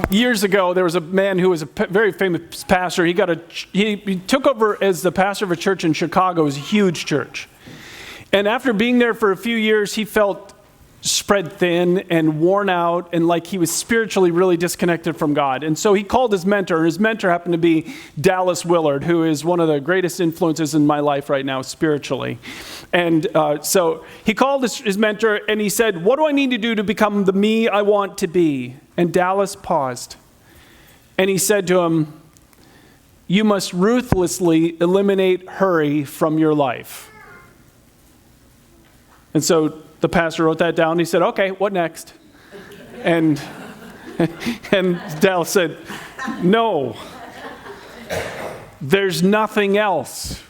Years ago, there was a man who was a very famous pastor. He took over as the pastor of a church in Chicago. It was a huge church. And after being there for a few years, he felt spread thin and worn out and like he was spiritually really disconnected from God. And so he called his mentor, and his mentor happened to be Dallas Willard, who is one of the greatest influences in my life right now spiritually. And so he called his mentor and he said, "What do I need to do to become the me I want to be?" And Dallas paused. And he said to him, "You must ruthlessly eliminate hurry from your life." And so the pastor wrote that down. He said, "Okay, what next?" And Dallas said, "No, there's nothing else."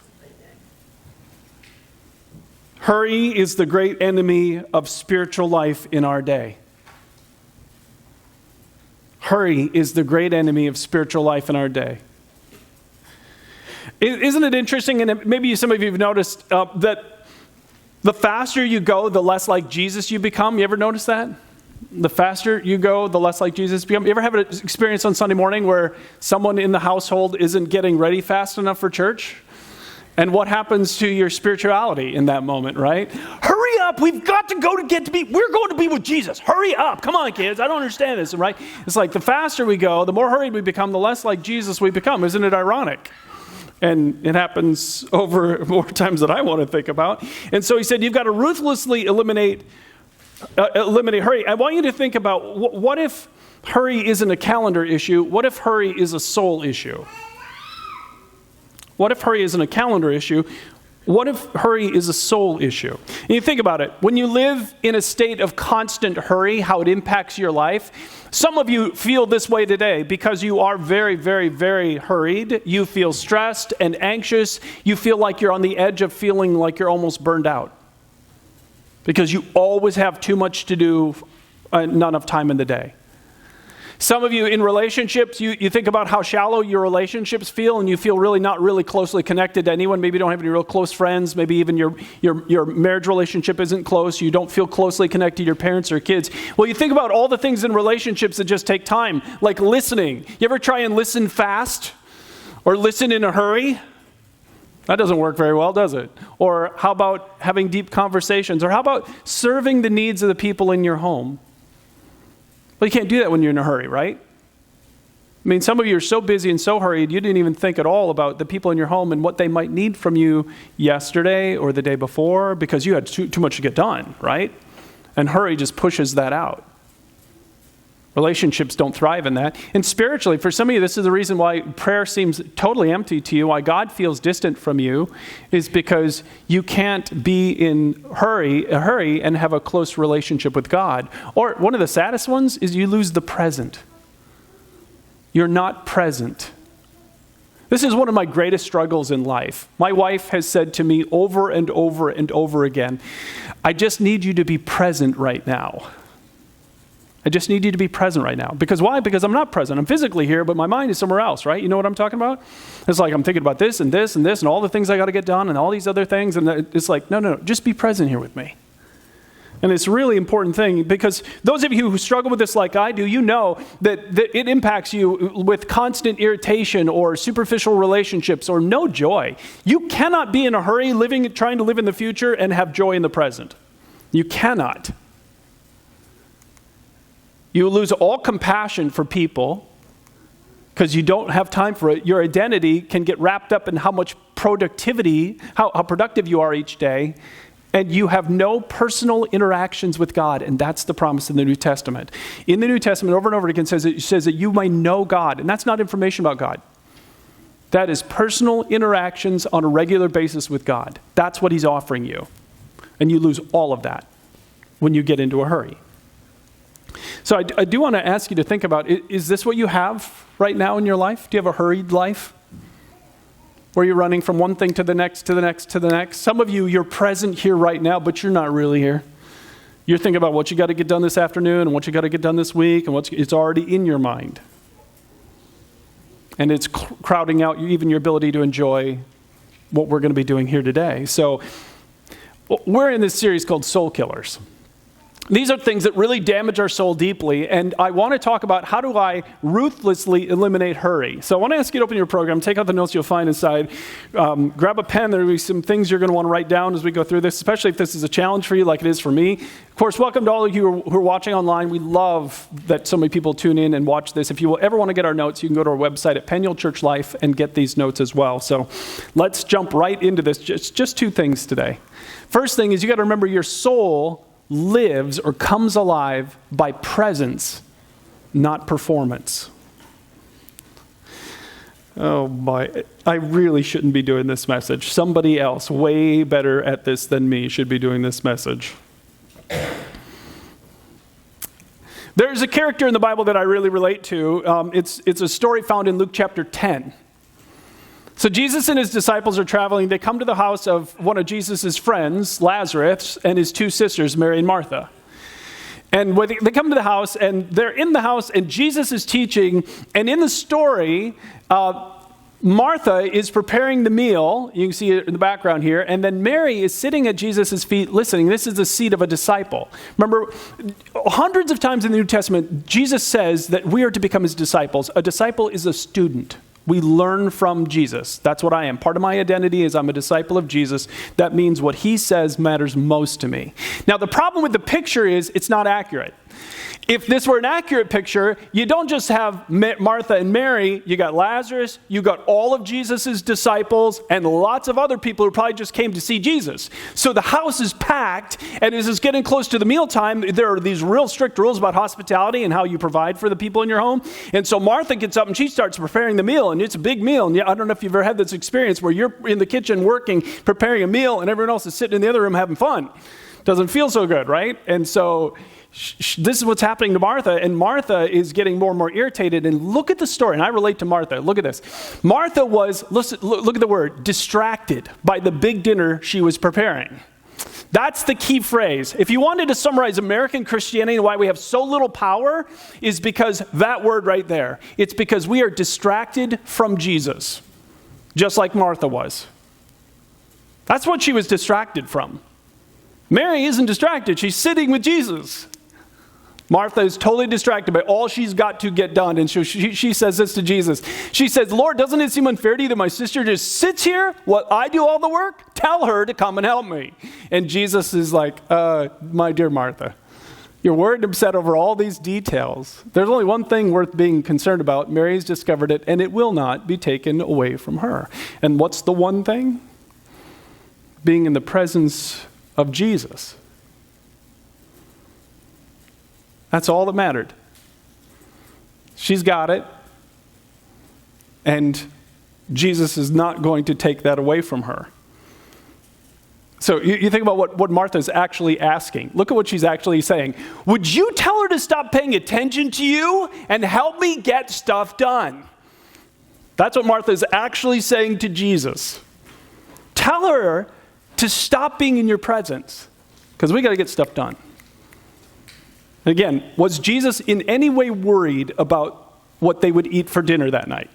Hurry is the great enemy of spiritual life in our day. Hurry is the great enemy of spiritual life in our day. Isn't it interesting, and maybe some of you have noticed that the faster you go, the less like Jesus you become? You ever notice that? The faster you go, the less like Jesus you become. You ever have an experience on Sunday morning where someone in the household isn't getting ready fast enough for church? And what happens to your spirituality in that moment, right? Hurry up, we've got to go we're going to be with Jesus. Hurry up, come on kids, I don't understand this, right? It's like the faster we go, the more hurried we become, the less like Jesus we become. Isn't it ironic? And it happens over more times than I want to think about. And so he said, you've got to ruthlessly eliminate hurry. I want you to think about, what if hurry isn't a calendar issue? What if hurry is a soul issue? What if hurry isn't a calendar issue? What if hurry is a soul issue? And you think about it. When you live in a state of constant hurry, how it impacts your life. Some of you feel this way today because you are very, very, very hurried. You feel stressed and anxious. You feel like you're on the edge of feeling like you're almost burned out. Because you always have too much to do, not enough time in the day. Some of you in relationships, you think about how shallow your relationships feel, and you feel really not really closely connected to anyone. Maybe you don't have any real close friends. Maybe even your marriage relationship isn't close. You don't feel closely connected to your parents or kids. Well, you think about all the things in relationships that just take time, like listening. You ever try and listen fast or listen in a hurry? That doesn't work very well, does it? Or how about having deep conversations? Or how about serving the needs of the people in your home? Well, you can't do that when you're in a hurry, right? I mean, some of you are so busy and so hurried, you didn't even think at all about the people in your home and what they might need from you yesterday or the day before because you had too much to get done, right? And hurry just pushes that out. Relationships don't thrive in that. And spiritually, for some of you, this is the reason why prayer seems totally empty to you, why God feels distant from you, is because you can't be in a hurry and have a close relationship with God. Or one of the saddest ones is you lose the present. You're not present. This is one of my greatest struggles in life. My wife has said to me over and over and over again, I just need you to be present right now. I just need you to be present right now. Because why? Because I'm not present. I'm physically here, but my mind is somewhere else, right? You know what I'm talking about? It's like I'm thinking about this and this and this and all the things I got to get done and all these other things. And it's like, no, just be present here with me. And it's a really important thing because those of you who struggle with this like I do, you know that it impacts you with constant irritation or superficial relationships or no joy. You cannot be in a hurry trying to live in the future and have joy in the present. You cannot. You lose all compassion for people because you don't have time for it. Your identity can get wrapped up in how much productivity, how productive you are each day, and you have no personal interactions with God, and that's the promise in the New Testament. In the New Testament, over and over again, it says that you may know God, and that's not information about God. That is personal interactions on a regular basis with God. That's what he's offering you, and you lose all of that when you get into a hurry. So I do want to ask you to think about, is this what you have right now in your life? Do you have a hurried life? Where you're running from one thing to the next, to the next, to the next? Some of you, you're present here right now, but you're not really here. You're thinking about what you got to get done this afternoon and what you got to get done this week, and it's already in your mind. And it's crowding out even your ability to enjoy what we're going to be doing here today. So we're in this series called Soul Killers. These are things that really damage our soul deeply, and I want to talk about how do I ruthlessly eliminate hurry. So I want to ask you to open your program, take out the notes you'll find inside, grab a pen. There will be some things you're going to want to write down as we go through this, especially if this is a challenge for you like it is for me. Of course, welcome to all of you who are watching online. We love that so many people tune in and watch this. If you will ever want to get our notes, you can go to our website at Peniel Church Life and get these notes as well. So let's jump right into this. Just two things today. First thing is you got to remember your soul lives or comes alive by presence, not performance. Oh my, I really shouldn't be doing this message. Somebody else way better at this than me should be doing this message. There's a character in the Bible that I really relate to. It's a story found in Luke chapter 10. So Jesus and his disciples are traveling. They come to the house of one of Jesus' friends, Lazarus, and his two sisters, Mary and Martha. And when they come to the house, and they're in the house, and Jesus is teaching. And in the story, Martha is preparing the meal. You can see it in the background here. And then Mary is sitting at Jesus' feet listening. This is the seat of a disciple. Remember, hundreds of times in the New Testament, Jesus says that we are to become his disciples. A disciple is a student. We learn from Jesus. That's what I am. Part of my identity is I'm a disciple of Jesus. That means what he says matters most to me. Now, the problem with the picture is it's not accurate. If this were an accurate picture, you don't just have Martha and Mary. You got Lazarus, you got all of Jesus' disciples, and lots of other people who probably just came to see Jesus. So the house is packed, and as it's getting close to the mealtime, there are these real strict rules about hospitality and how you provide for the people in your home. And so Martha gets up and she starts preparing the meal, and it's a big meal. And I don't know if you've ever had this experience where you're in the kitchen working, preparing a meal, and everyone else is sitting in the other room having fun. Doesn't feel so good, right? And so this is what's happening to Martha, and Martha is getting more and more irritated. And look at the story, and I relate to Martha. Look at this. Martha was, listen, look at the word, distracted by the big dinner she was preparing. That's the key phrase. If you wanted to summarize American Christianity and why we have so little power, is because that word right there. It's because we are distracted from Jesus, just like Martha was. That's what she was distracted from. Mary isn't distracted. She's sitting with Jesus. Martha is totally distracted by all she's got to get done. And she says this to Jesus. She says, Lord, doesn't it seem unfair to you that my sister just sits here while I do all the work? Tell her to come and help me. And Jesus is like, my dear Martha, you're worried and upset over all these details. There's only one thing worth being concerned about. Mary's discovered it, and it will not be taken away from her. And what's the one thing? Being in the presence of Jesus. That's all that mattered. She's got it, and Jesus is not going to take that away from her. So you think about what Martha's actually asking. Look at what she's actually saying. Would you tell her to stop paying attention to you and help me get stuff done? That's what Martha's actually saying to Jesus. Tell her to stop being in your presence, because we got to get stuff done. Again, was Jesus in any way worried about what they would eat for dinner that night?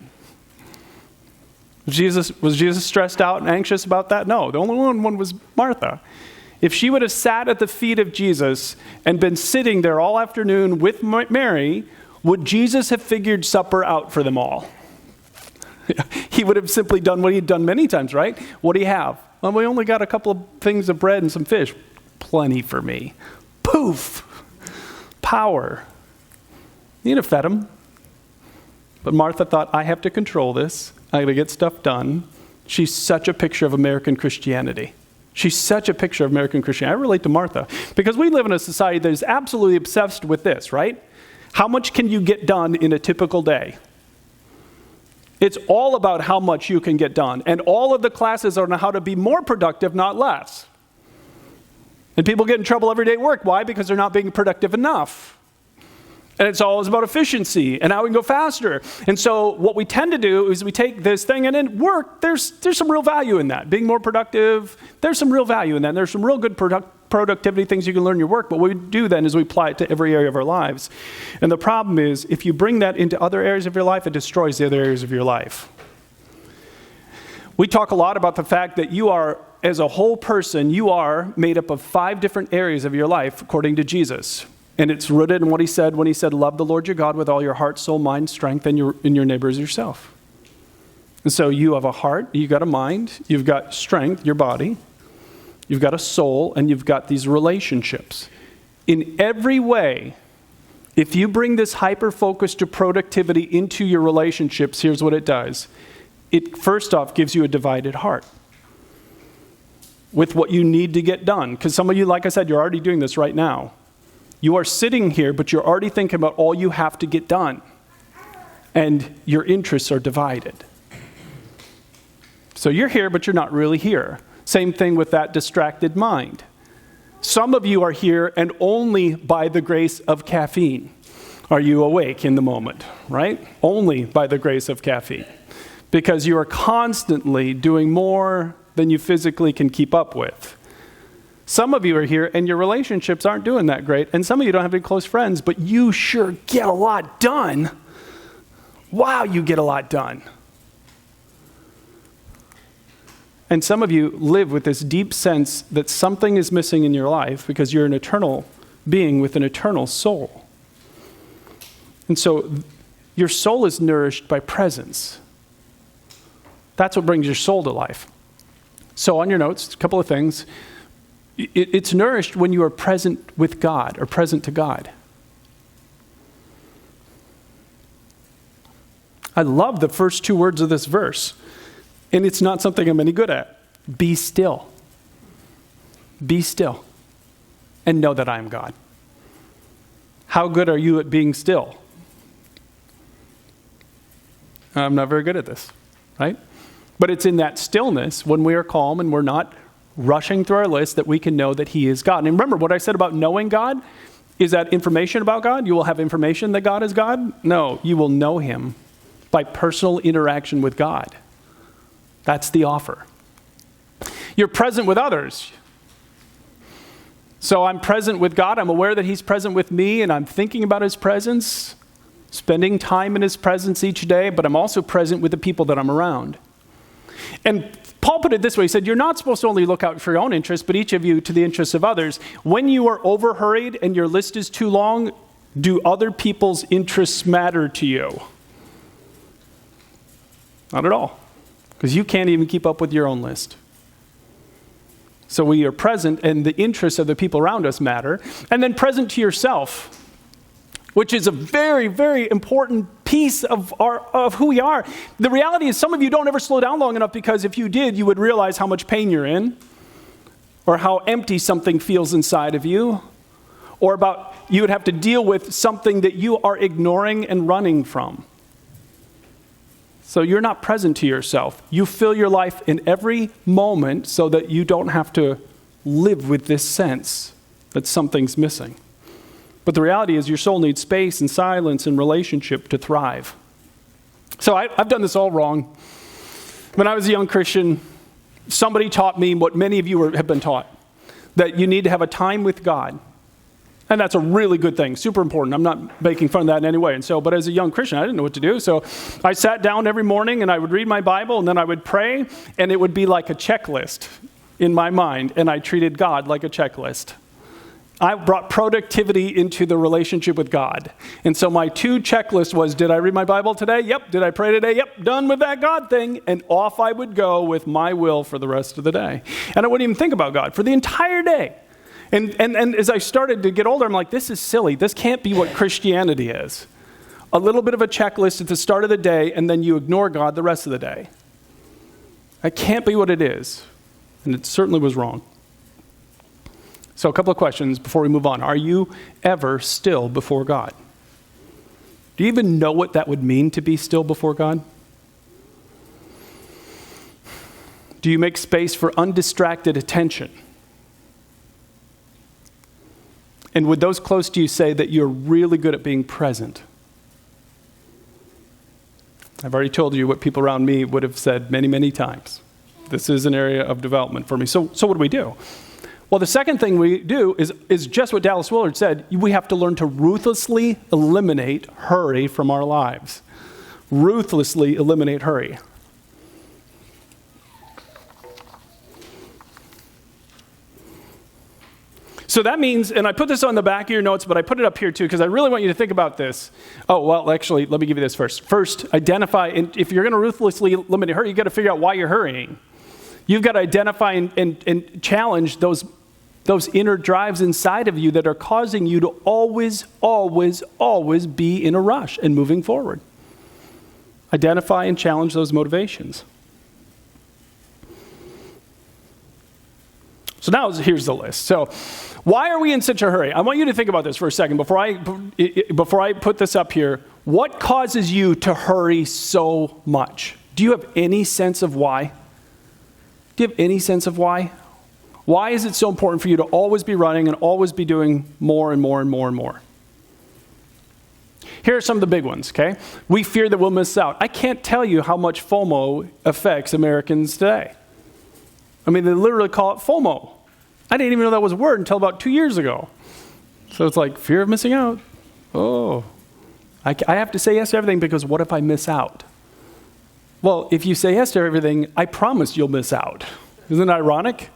Was Jesus stressed out and anxious about that? No, the only one was Martha. If she would have sat at the feet of Jesus and been sitting there all afternoon with Mary, would Jesus have figured supper out for them all? He would have simply done what he'd done many times, right? What do you have? Well, we only got a couple of things of bread and some fish. Plenty for me. Poof! Power. You'd have fed him. But Martha thought, I have to control this. I got to get stuff done. She's such a picture of American Christianity. She's such a picture of American Christianity. I relate to Martha because we live in a society that is absolutely obsessed with this, right? How much can you get done in a typical day? It's all about how much you can get done. And all of the classes are on how to be more productive, not less. And people get in trouble every day at work. Why? Because they're not being productive enough. And it's always about efficiency and how we can go faster. And so what we tend to do is we take this thing, and in work, there's some real value in that. Being more productive, there's some real value in that. And there's some real good productivity things you can learn in your work. But what we do then is we apply it to every area of our lives. And the problem is, if you bring that into other areas of your life, it destroys the other areas of your life. We talk a lot about the fact that you are, as a whole person, you are made up of 5 different areas of your life, according to Jesus. And it's rooted in what he said when he said, love the Lord your God with all your heart, soul, mind, strength, and your neighbor as yourself. And so you have a heart, you've got a mind, you've got strength, your body, you've got a soul, and you've got these relationships. In every way, if you bring this hyper-focus to productivity into your relationships, here's what it does. It, first off, gives you a divided heart with what you need to get done. Because some of you, like I said, you're already doing this right now. You are sitting here, but you're already thinking about all you have to get done. And your interests are divided. So you're here, but you're not really here. Same thing with that distracted mind. Some of you are here, and only by the grace of caffeine are you awake in the moment, right? Only by the grace of caffeine. Because you are constantly doing more than you physically can keep up with. Some of you are here, and your relationships aren't doing that great, and some of you don't have any close friends, but you sure get a lot done. Wow, you get a lot done. And some of you live with this deep sense that something is missing in your life because you're an eternal being with an eternal soul. And so your soul is nourished by presence. That's what brings your soul to life. So on your notes, a couple of things. It's nourished when you are present with God or present to God. I love the first 2 words of this verse. And it's not something I'm any good at. Be still. Be still. And know that I am God. How good are you at being still? I'm not very good at this, right? But it's in that stillness when we are calm and we're not rushing through our list that we can know that he is God. And remember what I said about knowing God? Is that information about God? You will have information that God is God? No, you will know him by personal interaction with God. That's the offer. You're present with others. So I'm present with God. I'm aware that he's present with me, and I'm thinking about his presence, spending time in his presence each day, but I'm also present with the people that I'm around. And Paul put it this way. He said, you're not supposed to only look out for your own interests, but each of you to the interests of others. When you are overhurried and your list is too long, do other people's interests matter to you? Not at all. Because you can't even keep up with your own list. So we are present, and the interests of the people around us matter. And then present to yourself, which is a very, very important piece of who we are. The reality is some of you don't ever slow down long enough, because if you did, you would realize how much pain you're in, or how empty something feels inside of you, or about you would have to deal with something that you are ignoring and running from. So you're not present to yourself. You fill your life in every moment so that you don't have to live with this sense that something's missing. But the reality is your soul needs space and silence and relationship to thrive. So I've done this all wrong. When I was a young Christian, somebody taught me what many of you have been taught, that you need to have a time with God. And that's a really good thing, super important. I'm not making fun of that in any way. But as a young Christian, I didn't know what to do. So I sat down every morning and I would read my Bible, and then I would pray, and it would be like a checklist in my mind, and I treated God like a checklist. I brought productivity into the relationship with God. And so my 2 checklists was, did I read my Bible today? Yep. Did I pray today? Yep. Done with that God thing. And off I would go with my will for the rest of the day. And I wouldn't even think about God for the entire day. And as I started to get older, I'm like, this is silly. This can't be what Christianity is. A little bit of a checklist at the start of the day, and then you ignore God the rest of the day. That can't be what it is. And it certainly was wrong. So a couple of questions before we move on. Are you ever still before God? Do you even know what that would mean to be still before God? Do you make space for undistracted attention? And would those close to you say that you're really good at being present? I've already told you what people around me would have said many, many times. This is an area of development for me. So what do we do? Well, the second thing we do is just what Dallas Willard said. We have to learn to ruthlessly eliminate hurry from our lives. Ruthlessly eliminate hurry. So that means, and I put this on the back of your notes, but I put it up here too, because I really want you to think about this. Oh, well, actually, let me give you this first. First, identify, and if you're going to ruthlessly limit your hurry, you've got to figure out why you're hurrying. You've got to identify and challenge those inner drives inside of you that are causing you to always, always, always be in a rush and moving forward. Identify and challenge those motivations. So now here's the list. So why are we in such a hurry? I want you to think about this for a second before I put this up here. What causes you to hurry so much? Do you have any sense of why? Do you have any sense of why? Why is it so important for you to always be running and always be doing more and more and more and more? Here are some of the big ones, okay? We fear that we'll miss out. I can't tell you how much FOMO affects Americans today. I mean, they literally call it FOMO. I didn't even know that was a word until about 2 years ago. So it's like fear of missing out. Oh, I have to say yes to everything because what if I miss out? Well, if you say yes to everything, I promise you'll miss out. Isn't it ironic?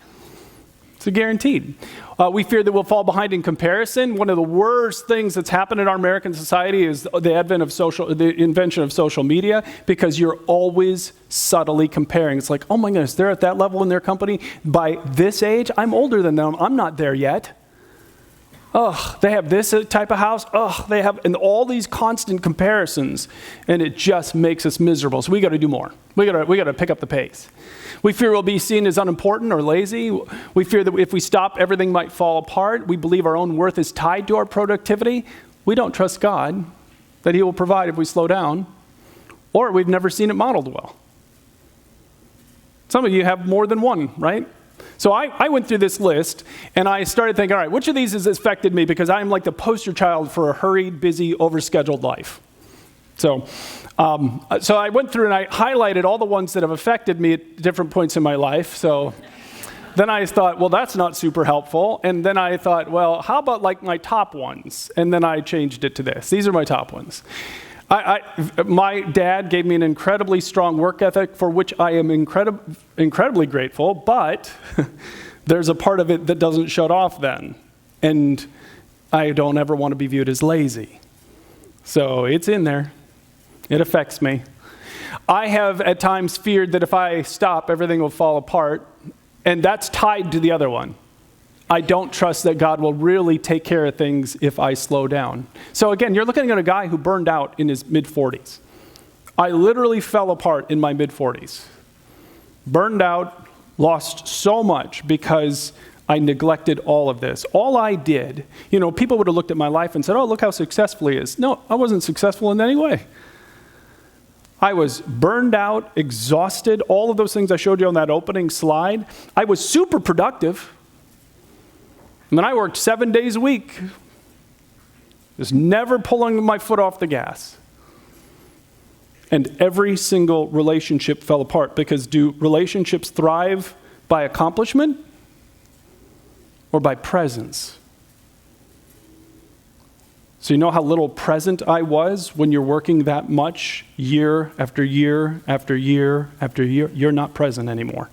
It's a guaranteed. We fear that we'll fall behind in comparison. One of the worst things that's happened in our American society is the invention of social media, because you're always subtly comparing. It's like, oh my goodness, they're at that level in their company. By this age, I'm older than them. I'm not there yet. Ugh, they have this type of house. Ugh, they have, and all these constant comparisons, and it just makes us miserable. So we got to do more. We got to pick up the pace. We fear we'll be seen as unimportant or lazy. We fear that if we stop, everything might fall apart. We believe our own worth is tied to our productivity. We don't trust God that He will provide if we slow down, or we've never seen it modeled well. Some of you have more than one, right? So I went through this list, and I started thinking, all right, which of these has affected me? Because I'm like the poster child for a hurried, busy, overscheduled life. So I went through and I highlighted all the ones that have affected me at different points in my life. So then I thought, well, that's not super helpful. And then I thought, well, how about like my top ones? And then I changed it to this. These are my top ones. My dad gave me an incredibly strong work ethic for which I am incredibly grateful, but there's a part of it that doesn't shut off then. And I don't ever want to be viewed as lazy. So it's in there. It affects me. I have at times feared that if I stop, everything will fall apart, and that's tied to the other one. I don't trust that God will really take care of things if I slow down. So again, you're looking at a guy who burned out in his mid-40s. I literally fell apart in my mid-40s. Burned out, lost so much because I neglected all of this. All I did, people would have looked at my life and said, oh, look how successful he is. No, I wasn't successful in any way. I was burned out, exhausted, all of those things I showed you on that opening slide. I was super productive. I mean, I worked 7 days a week, just never pulling my foot off the gas. And every single relationship fell apart, because do relationships thrive by accomplishment or by presence? So you know how little present I was when you're working that much year after year after year after year? You're not present anymore.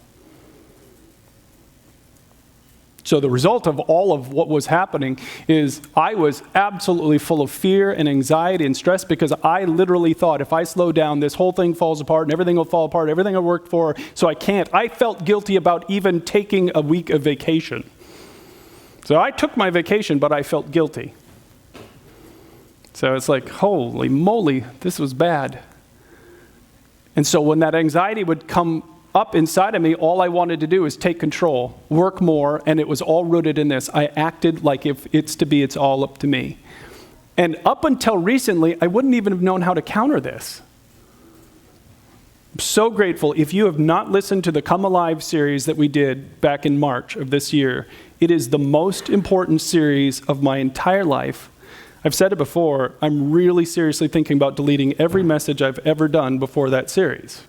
So the result of all of what was happening is I was absolutely full of fear and anxiety and stress, because I literally thought if I slow down, this whole thing falls apart and everything will fall apart, everything I worked for, so I can't. I felt guilty about even taking a week of vacation. So I took my vacation, but I felt guilty. So it's like, holy moly, this was bad. And so when that anxiety would come up inside of me, all I wanted to do is take control, work more, and it was all rooted in this. I acted like if it's to be, it's all up to me. And up until recently, I wouldn't even have known how to counter this. I'm so grateful. If you have not listened to the Come Alive series that we did back in March of this year, it is the most important series of my entire life. I've said it before, I'm really seriously thinking about deleting every message I've ever done before that series,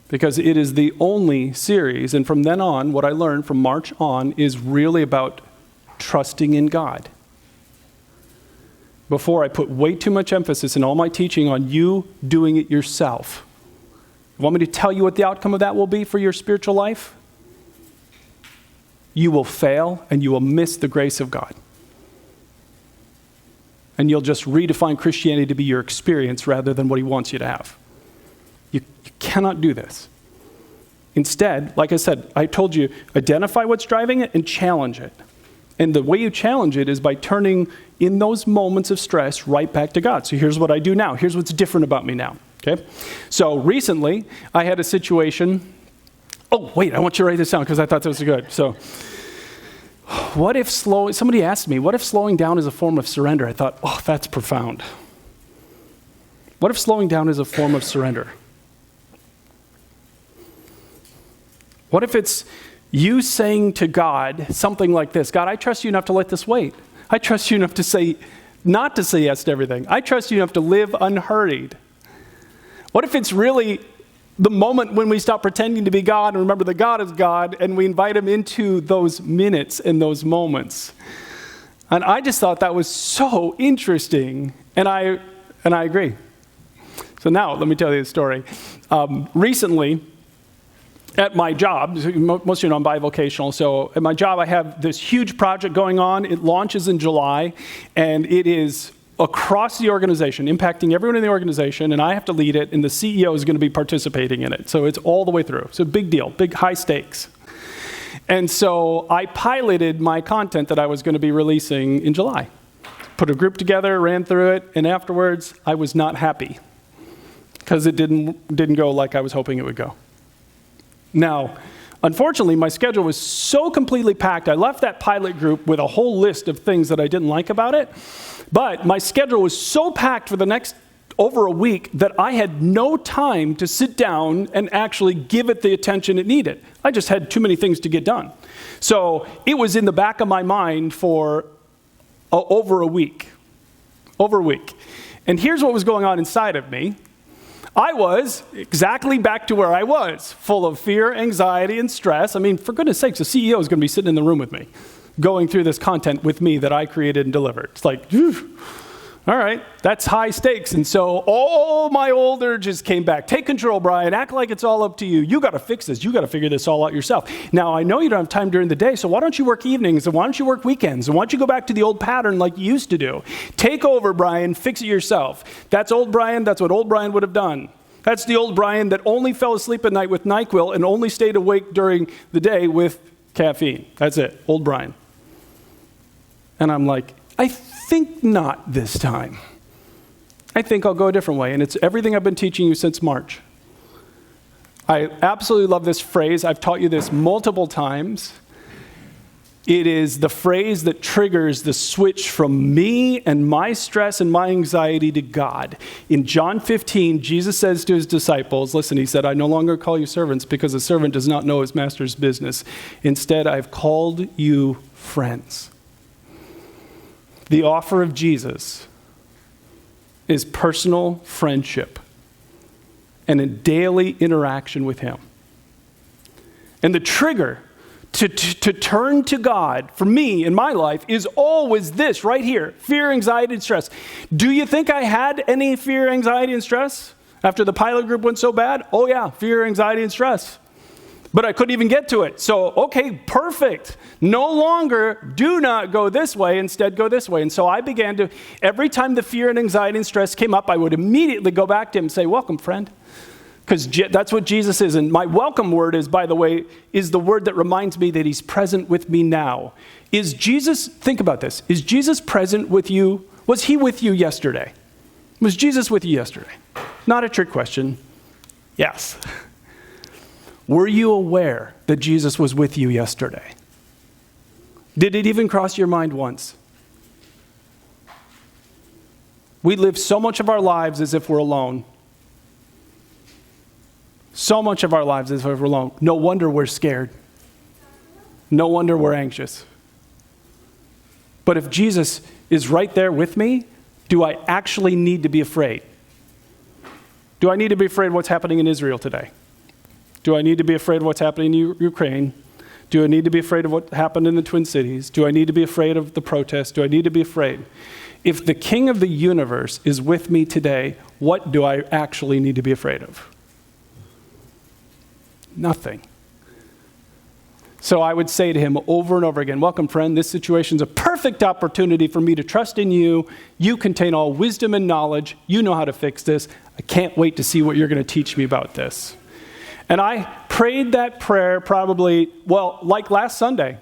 because it is the only series, and from then on, what I learned from March on is really about trusting in God. Before, I put way too much emphasis in all my teaching on you doing it yourself. You want me to tell you what the outcome of that will be for your spiritual life? you will fail and you will miss the grace of God. And you'll just redefine Christianity to be your experience rather than what he wants you to have. You cannot do this. Instead, like I said, I told you, identify what's driving it and challenge it. And the way you challenge it is by turning in those moments of stress right back to God. So here's what I do now. Here's what's different about me now. Okay? So recently, I had a situation. Oh, wait, I want you to write this down because I thought this was good. So what if somebody asked me, what if slowing down is a form of surrender? I thought, oh, that's profound. What if slowing down is a form of surrender? What if it's you saying to God something like this, God, I trust you enough to let this wait. I trust you enough to say, not to say yes to everything. I trust you enough to live unhurried. What if it's really the moment when we stop pretending to be God and remember that God is God and we invite him into those minutes and those moments? And I just thought that was so interesting, and I agree. So now, let me tell you a story. Recently, at my job, most of you know I'm bivocational, so at my job I have this huge project going on. It launches in July, and it is across the organization, impacting everyone in the organization, and I have to lead it, and the CEO is going to be participating in it. So it's all the way through. So big deal, big high stakes. And so I piloted my content that I was going to be releasing in July. Put a group together, ran through it, and afterwards I was not happy because it didn't go like I was hoping it would go. Now, unfortunately, my schedule was so completely packed, I left that pilot group with a whole list of things that I didn't like about it, but my schedule was so packed for the next over a week that I had no time to sit down and actually give it the attention it needed. I just had too many things to get done. So it was in the back of my mind for over a week. And here's what was going on inside of me. I was exactly back to where I was, full of fear, anxiety, and stress. I mean, for goodness sakes, the CEO is going to be sitting in the room with me, going through this content with me that I created and delivered. It's like, phew. All right, that's high stakes. And so all my old urges came back. Take control, Brian. Act like it's all up to you. You got to fix this. You got to figure this all out yourself. Now, I know you don't have time during the day, so why don't you work evenings, and why don't you work weekends, and why don't you go back to the old pattern like you used to do? Take over, Brian. Fix it yourself. That's old Brian. That's what old Brian would have done. That's the old Brian that only fell asleep at night with NyQuil and only stayed awake during the day with caffeine. That's it, old Brian. And I'm like, I think not this time. I think I'll go a different way, and it's everything I've been teaching you since March. I absolutely love this phrase. I've taught you this multiple times. It is the phrase that triggers the switch from me and my stress and my anxiety to God. In John 15, Jesus says to his disciples, listen, he said, I no longer call you servants because a servant does not know his master's business. Instead, I've called you friends. The offer of Jesus is personal friendship and a daily interaction with him. And the trigger to turn to God for me in my life is always this right here, fear, anxiety, and stress. Do you think I had any fear, anxiety, and stress after the pilot group went so bad? Oh yeah, fear, anxiety, and stress. But I couldn't even get to it. So, okay, perfect. No longer do not go this way, instead go this way. And so I began to, every time the fear and anxiety and stress came up, I would immediately go back to him and say, welcome, friend. Because that's what Jesus is. And my welcome word is, by the way, is the word that reminds me that he's present with me now. Is Jesus, think about this, is Jesus present with you? Was he with you yesterday? Was Jesus with you yesterday? Not a trick question. Yes. Were you aware that Jesus was with you yesterday? Did it even cross your mind once? We live so much of our lives as if we're alone. So much of our lives as if we're alone. No wonder we're scared. No wonder we're anxious. But if Jesus is right there with me, do I actually need to be afraid? Do I need to be afraid of what's happening in Israel today? Do I need to be afraid of what's happening in Ukraine? Do I need to be afraid of what happened in the Twin Cities? Do I need to be afraid of the protests? Do I need to be afraid? If the King of the universe is with me today, what do I actually need to be afraid of? Nothing. So I would say to him over and over again, welcome, friend. This situation is a perfect opportunity for me to trust in you. You contain all wisdom and knowledge. You know how to fix this. I can't wait to see what you're going to teach me about this. And I prayed that prayer probably, like last Sunday.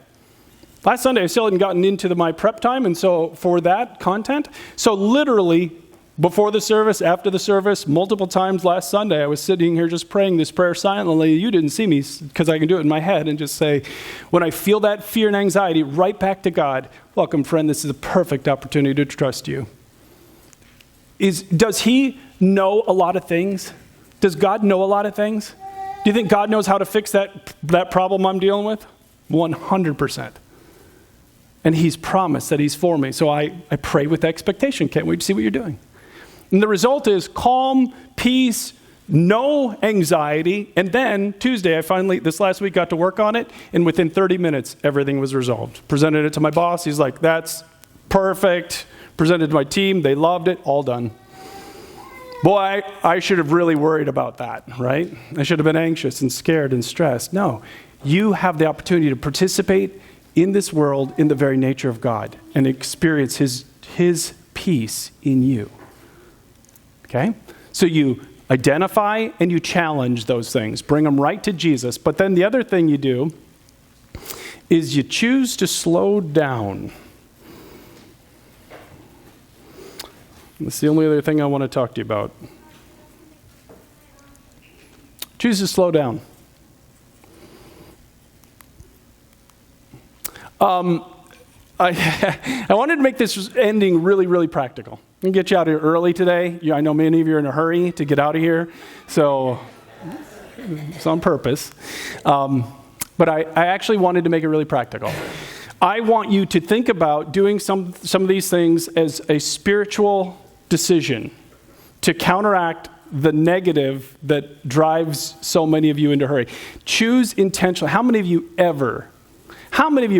Last Sunday, I still hadn't gotten into my prep time, and so for that content. So literally, before the service, after the service, multiple times last Sunday, I was sitting here just praying this prayer silently. You didn't see me because I can do it in my head and just say, when I feel that fear and anxiety, right back to God, welcome, friend, this is a perfect opportunity to trust you. Does he know a lot of things? Does God know a lot of things? Do you think God knows how to fix that problem I'm dealing with? 100%. And he's promised that he's for me. So I pray with expectation. Can't wait to see what you're doing. And the result is calm, peace, no anxiety. And then Tuesday, this last week, got to work on it. And within 30 minutes, everything was resolved. Presented it to my boss. He's like, that's perfect. Presented to my team. They loved it. All done. Boy, I should have really worried about that, right? I should have been anxious and scared and stressed. No, you have the opportunity to participate in this world in the very nature of God and experience his peace in you. Okay? So you identify and you challenge those things. Bring them right to Jesus. But then the other thing you do is you choose to slow down. That's the only other thing I want to talk to you about. Choose to slow down. I wanted to make this ending really, really practical. And get you out of here early today. I know many of you are in a hurry to get out of here, so it's on purpose. But I actually wanted to make it really practical. I want you to think about doing some of these things as a spiritual decision to counteract the negative that drives so many of you into a hurry. Choose intentionally. How many of you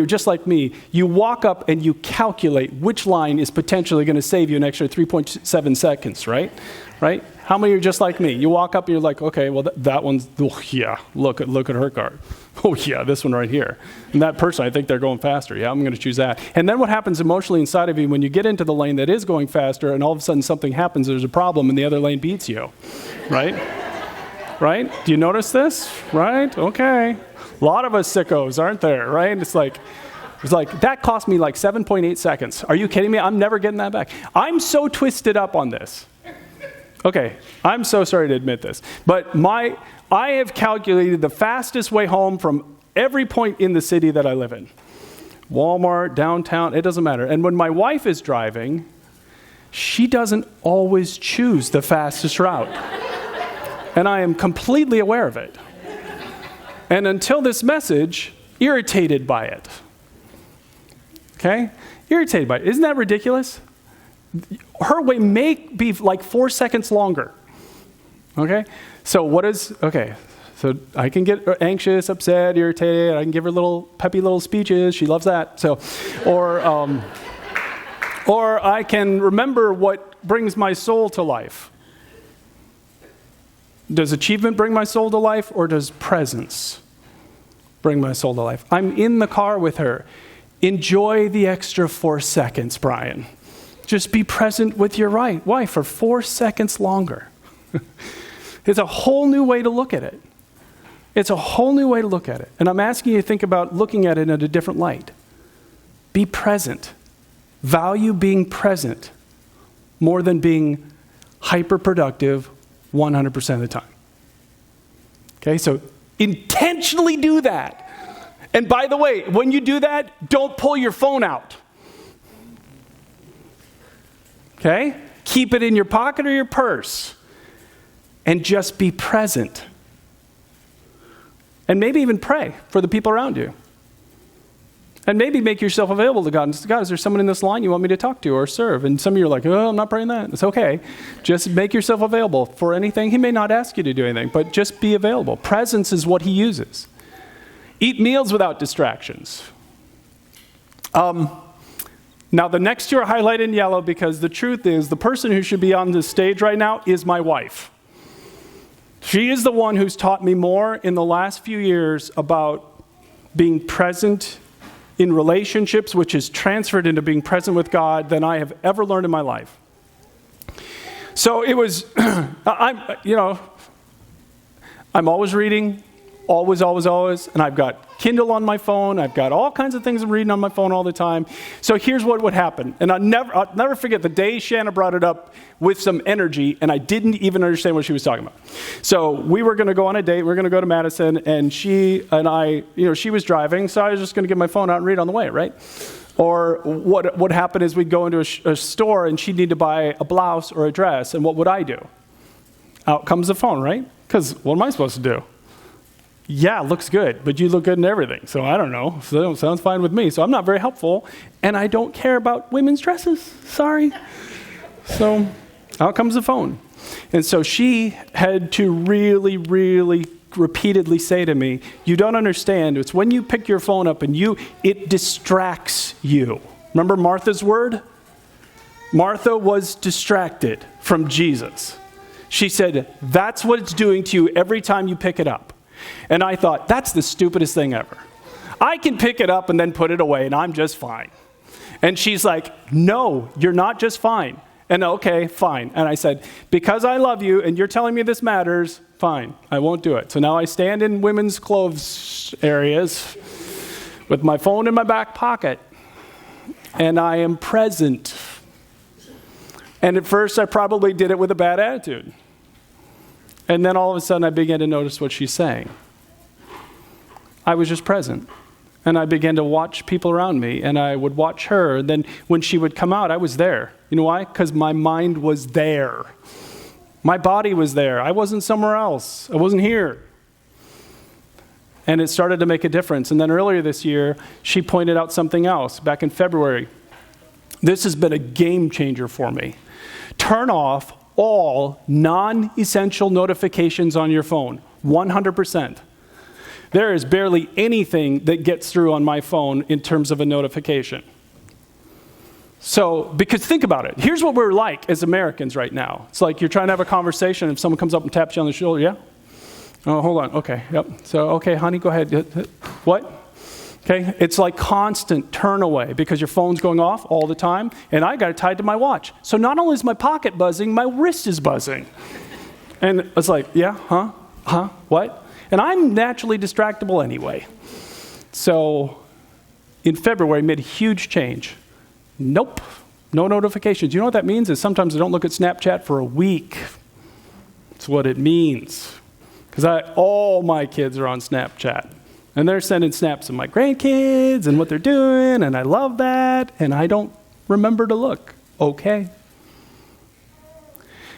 are just like me, you walk up and you calculate which line is potentially going to save you an extra 3.7 seconds, right? Right? How many are just like me? You walk up and you're like, okay, well, that one's, oh, yeah, look at her card. Oh, yeah, this one right here. And that person, I think they're going faster. Yeah, I'm going to choose that. And then what happens emotionally inside of you when you get into the lane that is going faster and all of a sudden something happens, there's a problem, and the other lane beats you, right? Right? Do you notice this? Right? Okay. A lot of us sickos, aren't there, right? It's like, that cost me like 7.8 seconds. Are you kidding me? I'm never getting that back. I'm so twisted up on this. Okay, I'm so sorry to admit this. But I have calculated the fastest way home from every point in the city that I live in. Walmart, downtown, it doesn't matter. And when my wife is driving, she doesn't always choose the fastest route. And I am completely aware of it. And until this message, irritated by it. Okay? Irritated by it. Isn't that ridiculous? Her way may be like 4 seconds longer. Okay? So so I can get anxious, upset, irritated. I can give her little peppy little speeches. She loves that. So, or I can remember what brings my soul to life. Does achievement bring my soul to life, or does presence bring my soul to life? I'm in the car with her. Enjoy the extra 4 seconds, Brian. Just be present with your wife for 4 seconds longer. It's a whole new way to look at it. It's a whole new way to look at it. And I'm asking you to think about looking at it in a different light. Be present. Value being present more than being hyper-productive 100% of the time. Okay, so intentionally do that. And by the way, when you do that, don't pull your phone out. Okay? Keep it in your pocket or your purse. And just be present. And maybe even pray for the people around you. And maybe make yourself available to God. And say, God, is there someone in this line you want me to talk to or serve? And some of you are like, oh, I'm not praying that. It's okay. Just make yourself available for anything. He may not ask you to do anything, but just be available. Presence is what he uses. Eat meals without distractions. Now, the next two are highlighted in yellow because the truth is the person who should be on this stage right now is my wife. She is the one who's taught me more in the last few years about being present in relationships, which is transferred into being present with God, than I have ever learned in my life. So it was, I'm always reading, always, and I've got Kindle on my phone. I've got all kinds of things I'm reading on my phone all the time. So here's what would happen. And I'll never forget the day Shanna brought it up with some energy, and I didn't even understand what she was talking about. So we were going to go on a date. We were going to go to Madison, and she and I, she was driving, so I was just going to get my phone out and read on the way, right? Or what would happen is we'd go into a store, and she'd need to buy a blouse or a dress, and what would I do? Out comes the phone, right? Because what am I supposed to do? Yeah, looks good, but you look good in everything. So I don't know. So sounds fine with me. So I'm not very helpful, and I don't care about women's dresses. Sorry. So out comes the phone. And so she had to really, really repeatedly say to me, you don't understand. It's when you pick your phone up and it distracts you. Remember Martha's word? Martha was distracted from Jesus. She said, that's what it's doing to you every time you pick it up. And I thought, that's the stupidest thing ever. I can pick it up and then put it away, and I'm just fine. And she's like, no, you're not just fine. And okay, fine. And I said, because I love you and you're telling me this matters, fine, I won't do it. So now I stand in women's clothes areas with my phone in my back pocket, and I am present. And at first, I probably did it with a bad attitude. And then all of a sudden, I began to notice what she's saying. I was just present. And I began to watch people around me, and I would watch her. And then when she would come out, I was there. You know why? Because my mind was there. My body was there. I wasn't somewhere else. I wasn't here. And it started to make a difference. And then earlier this year, she pointed out something else back in February. This has been a game changer for me. Turn off all non-essential notifications on your phone, 100%. There is barely anything that gets through on my phone in terms of a notification. So, because think about it. Here's what we're like as Americans right now. It's like you're trying to have a conversation, and someone comes up and taps you on the shoulder, yeah? Oh, hold on. Okay, yep. So, okay, honey, go ahead. What? Okay, it's like constant turn away because your phone's going off all the time, and I got it tied to my watch. So not only is my pocket buzzing, my wrist is buzzing. And it's like, yeah, what? And I'm naturally distractible anyway. So in February, I made a huge change. Nope, no notifications. You know what that means is sometimes I don't look at Snapchat for a week. That's what it means. Because all my kids are on Snapchat. And they're sending snaps of my grandkids and what they're doing, and I love that, and I don't remember to look. Okay.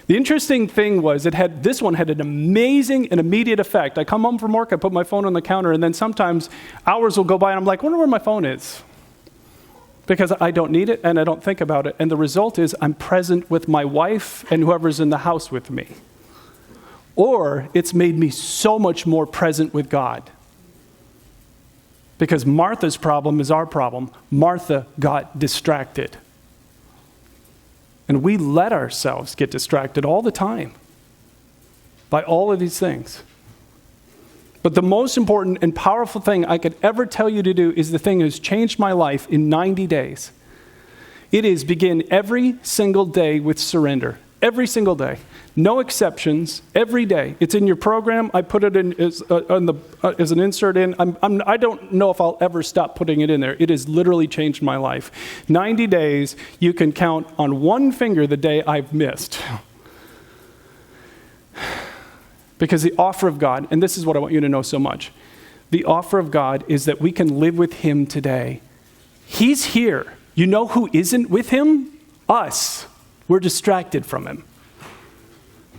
The interesting thing was this one had an amazing and immediate effect. I come home from work, I put my phone on the counter, and then sometimes hours will go by, and I'm like, I wonder where my phone is. Because I don't need it, and I don't think about it. And the result is I'm present with my wife and whoever's in the house with me. Or it's made me so much more present with God. Because Martha's problem is our problem. Martha got distracted. And we let ourselves get distracted all the time by all of these things. But the most important and powerful thing I could ever tell you to do is the thing that has changed my life in 90 days. It is begin every single day with surrender. Every single day. No exceptions, every day. It's in your program. I put it in as an insert in. I don't know if I'll ever stop putting it in there. It has literally changed my life. 90 days, you can count on one finger the day I've missed. Because the offer of God, and this is what I want you to know so much, the offer of God is that we can live with Him today. He's here. You know who isn't with Him? Us. We're distracted from Him.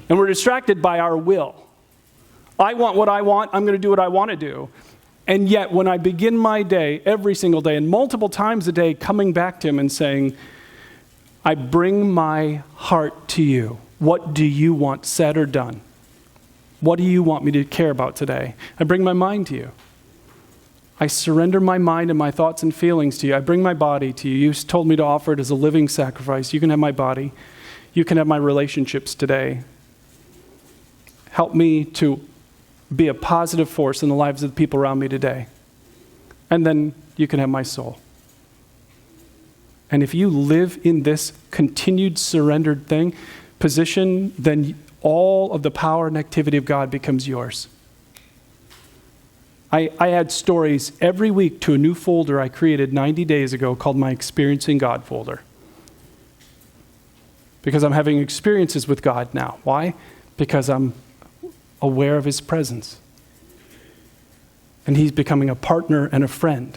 And we're distracted by our will. I want what I want. I'm going to do what I want to do. And yet, when I begin my day, every single day, and multiple times a day, coming back to Him and saying, I bring my heart to you. What do you want said or done? What do you want me to care about today? I bring my mind to you. I surrender my mind and my thoughts and feelings to you. I bring my body to you. You told me to offer it as a living sacrifice. You can have my body. You can have my relationships today. Help me to be a positive force in the lives of the people around me today. and then you can have my soul. And if you live in this continued surrendered position, then all of the power and activity of God becomes yours. I add stories every week to a new folder I created 90 days ago called my Experiencing God folder. Because I'm having experiences with God now. Why? Because I'm aware of his presence. And he's becoming a partner and a friend.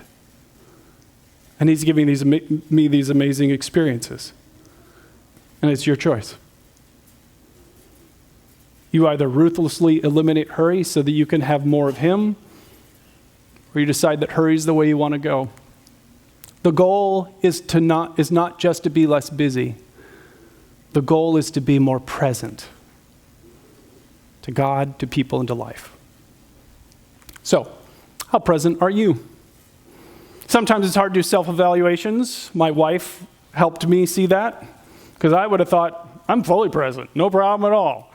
And he's giving me these amazing experiences. And it's your choice. You either ruthlessly eliminate hurry so that you can have more of him, or you decide that hurry is the way you want to go. The goal is not just to be less busy. The goal is to be more present to God, to people, and to life. So, how present are you? Sometimes it's hard to do self-evaluations. My wife helped me see that, because I would have thought, I'm fully present, no problem at all.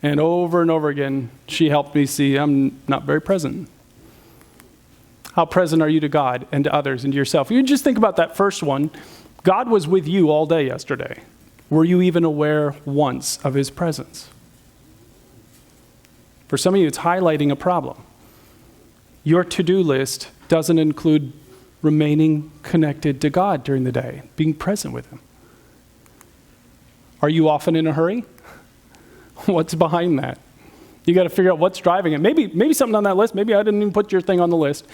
And over again, she helped me see I'm not very present. How present are you to God and to others and to yourself? You just think about that first one. God was with you all day yesterday. Were you even aware once of his presence? For some of you, it's highlighting a problem. Your to-do list doesn't include remaining connected to God during the day, being present with him. Are you often in a hurry? What's behind that? You got to figure out what's driving it. Maybe something on that list. Maybe I didn't even put your thing on the list.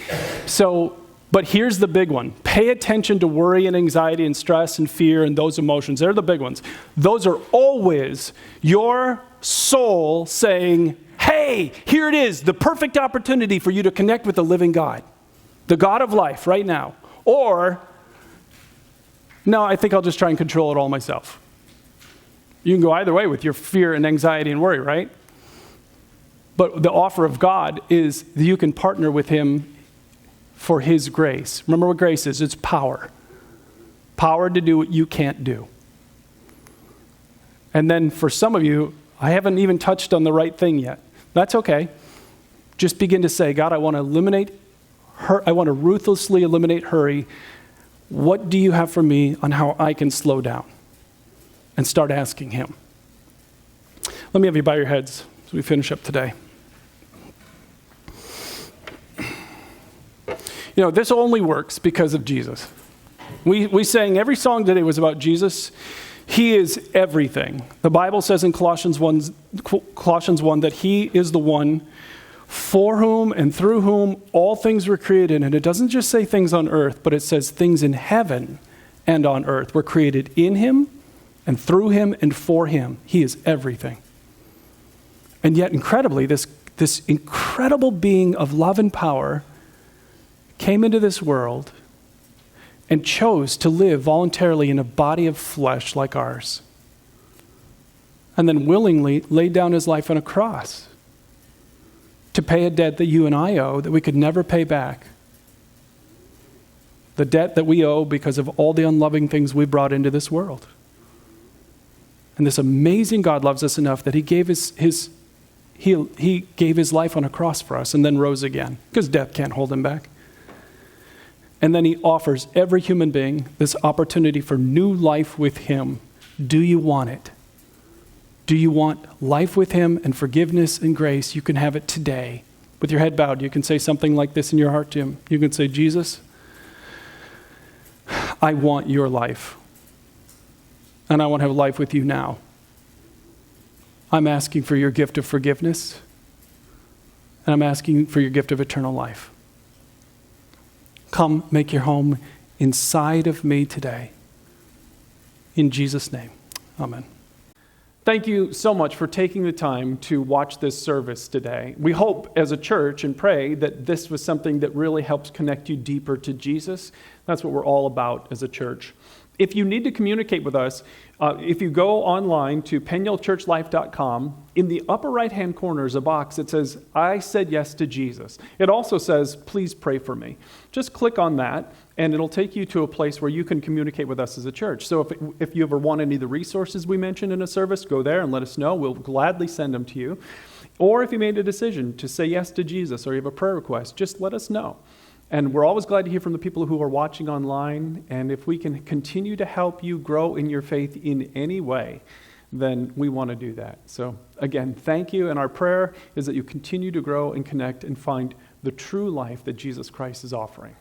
But here's the big one. Pay attention to worry and anxiety and stress and fear and those emotions. They're the big ones. Those are always your soul saying, hey, here it is, the perfect opportunity for you to connect with the living God, the God of life right now. Or, no, I think I'll just try and control it all myself. You can go either way with your fear and anxiety and worry, right? But the offer of God is that you can partner with him for his grace. Remember what grace is? It's power. Power to do what you can't do. And then for some of you, I haven't even touched on the right thing yet. That's okay. Just begin to say, God, I want to ruthlessly eliminate hurry. What do you have for me on how I can slow down? And start asking him. Let me have you bow your heads as we finish up today. You know, this only works because of Jesus. We sang every song today was about Jesus. He is everything. The Bible says in Colossians 1 that he is the one for whom and through whom all things were created. And it doesn't just say things on earth, but it says things in heaven and on earth were created in him and through him and for him. He is everything. And yet, incredibly, this incredible being of love and power came into this world and chose to live voluntarily in a body of flesh like ours. And then willingly laid down his life on a cross to pay a debt that you and I owe that we could never pay back. The debt that we owe because of all the unloving things we brought into this world. And this amazing God loves us enough that he gave he gave his life on a cross for us and then rose again, because death can't hold him back. And then he offers every human being this opportunity for new life with him. Do you want it? Do you want life with him and forgiveness and grace? You can have it today. With your head bowed, you can say something like this in your heart to him. You can say, Jesus, I want your life. And I want to have life with you now. I'm asking for your gift of forgiveness. And I'm asking for your gift of eternal life. Come make your home inside of me today. In Jesus' name, amen. Thank you so much for taking the time to watch this service today. We hope as a church and pray that this was something that really helps connect you deeper to Jesus. That's what we're all about as a church. If you need to communicate with us, if you go online to penuelchurchlife.com, in the upper right-hand corner is a box that says, I said yes to Jesus. It also says, please pray for me. Just click on that, and it'll take you to a place where you can communicate with us as a church. So if you ever want any of the resources we mentioned in a service, go there and let us know. We'll gladly send them to you. Or if you made a decision to say yes to Jesus or you have a prayer request, just let us know. And we're always glad to hear from the people who are watching online. And if we can continue to help you grow in your faith in any way, then we want to do that. So again, thank you. And our prayer is that you continue to grow and connect and find the true life that Jesus Christ is offering.